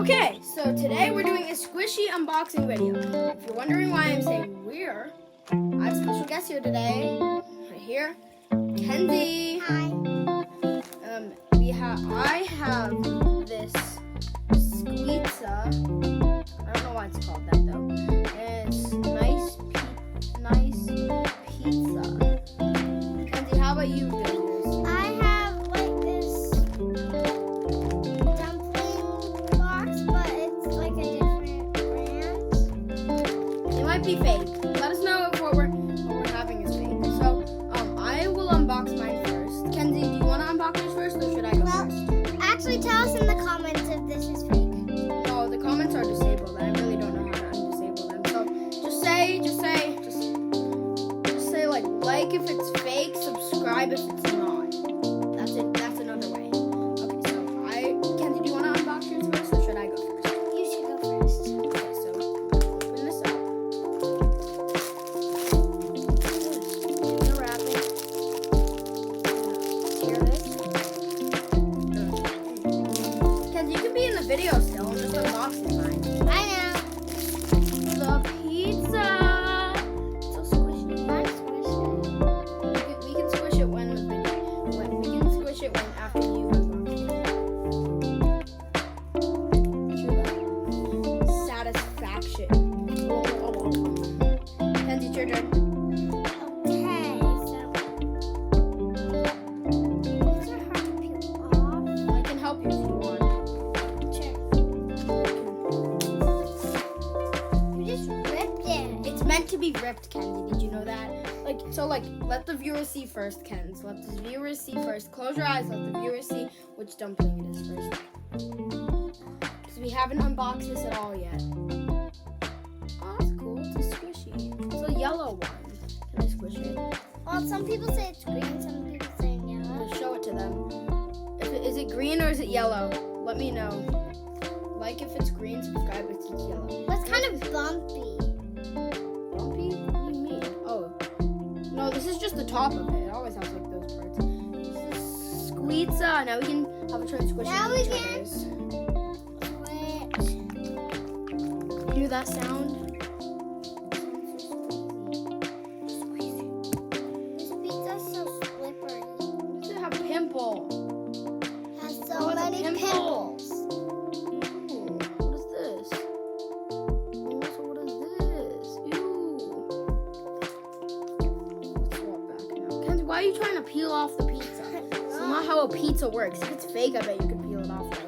Okay, so today we're doing a squishy unboxing video. If you're wondering why I'm saying we're, I have a special guest here today. Right here, Kenzie. Hi. I have this Squeetza. I don't know why it's called that though. And it's nice pizza. Kenzie, how about you build yours? I have like this dumpling box, but it's like a different brand. It might be fake. Let us know if what we're having is fake. So, I will unbox mine first. Kenzie, do you want to unbox yours first, or should I go first? Actually, tell us in the comments if this is fake. No, the comments are disabled. I really don't know how to undisable them. So, just say like if it's fake, subscribe if it's not. That's it. That's another way. Okay, so Kenzie, do you want to unbox yours first, or should I go first? You should go first. Okay, so open this up. The wrapping. Tear this. Kenzie, you can be in the video still. I'm just unboxing mine. I know. The pizza. So squishy. I'm squishy. We can squish it when we can squish it when after you unbox it. Satisfaction. Kenzie, it's your turn. Okay, so these are hard to peel off. I can help you if you want. Sure. You just ripped it. It's meant to be ripped, Kenzie. Did you know that? Let the viewers see first, Kenz. Let the viewers see first. Close your eyes. Let the viewers see which dumpling it is first. Because we haven't unboxed this at all yet. Oh, that's cool. It's a squishy. It's a yellow one. Can I squish it? Well, some people say it's green, some people say yellow. Let's show it to them. Is it green or is it yellow? Let me know. Like if it's green, subscribe if it's yellow. It's kind of bumpy. Bumpy? What do you mean? Oh. No, this is just the top of it. It always has like those parts. This is Squeetza. Now we can have a try to squish Now it we each can- other's. Switch. Hear that sound? This pizza's so slippery. Does it have a pimple? Has so Oh, it's a many pimple. pimples. Ooh, what is this? Oh, so what is this? Ew. Let's swap back now. Kenzie, why are you trying to peel off the pizza? It's not how a pizza works. If it's fake, I bet you could peel it off though.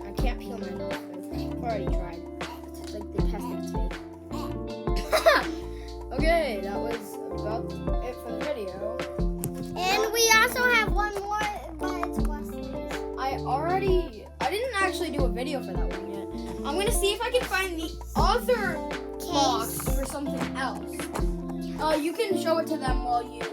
I can't peel mine off though. I've already tried. It's like the test that it's fake. Okay, that was about it for the video. And we also have one more, but it's Wesley's. I didn't actually do a video for that one yet. I'm gonna see if I can find the other box for something else. You can show it to them while you.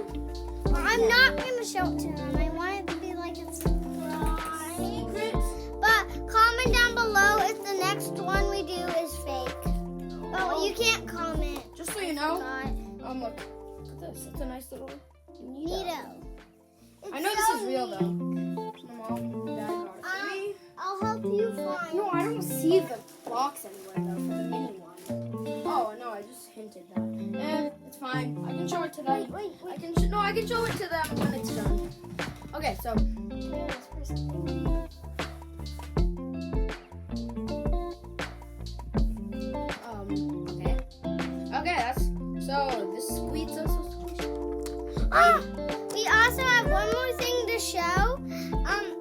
I'm not going to show it to them. I want it to be like a surprise. Secret. But comment down below if the next one we do is fake. Oh, you can't comment. Just so you know. Not. Look at this. It's a nice little Neato. I know this is real though. My mom and dad got it for me. I'll help you find. No, I don't see the box anywhere though for the mini one. Oh no, I just hinted that. It's fine. I can show it to them. Wait. I can show it to them when it's done. Okay, so okay, that's so this Squeetza so squishy. We also have one more thing to show.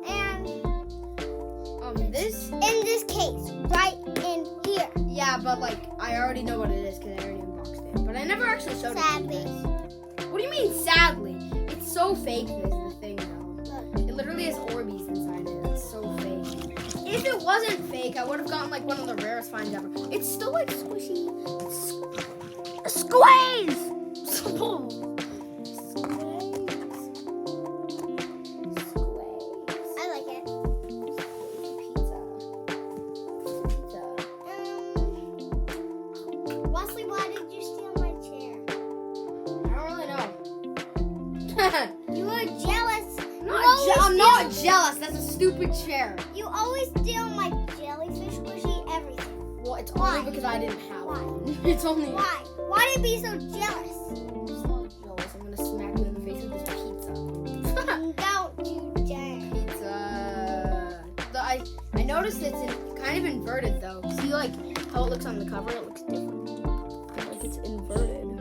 And This in this case, right in here. yeah, but like I already know what it is because I already unboxed it. But I never actually showed Sadly. it to you guys. What do you mean sadly? It's so fake. This is the thing though. Look. It literally has Orbeez inside it. It's so fake. If it wasn't fake, I would have gotten like one of the rarest finds ever. It's still like squishy. Squeeze! I like it. Wesley, why did you steal my chair? I don't really know. You were jealous. I'm not jealous. That's a stupid chair. You always steal my It's Why? only because I didn't have Why? one. It's only. Why? Why do you be so jealous? I'm so jealous. I'm gonna smack you in the face with this pizza. Don't you dare. Pizza. I noticed it's kind of inverted though. See like how it looks on the cover? It looks different. Like it's inverted.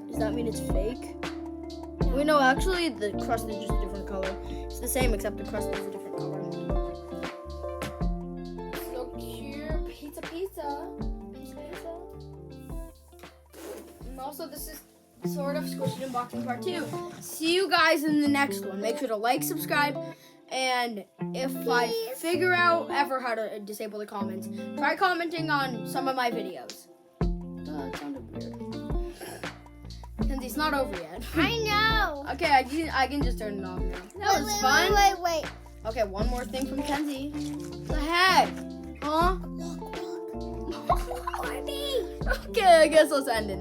Does that mean it's fake? Wait, no, actually the crust is just a different color. It's the same except the crust is a different color. So cute. Pizza. Pizza. And also this is sort of Squished Unboxing Part 2. See you guys in the next one. Make sure to like, subscribe, and if I figure out ever how to disable the comments, try commenting on some of my videos. It sounded weird. Kenzie, it's not over yet. I know. Okay, I can just turn it off now. That was fun. Wait. Okay, one more thing from Kenzie. What the heck? Huh? Look. Okay, I guess let's end it.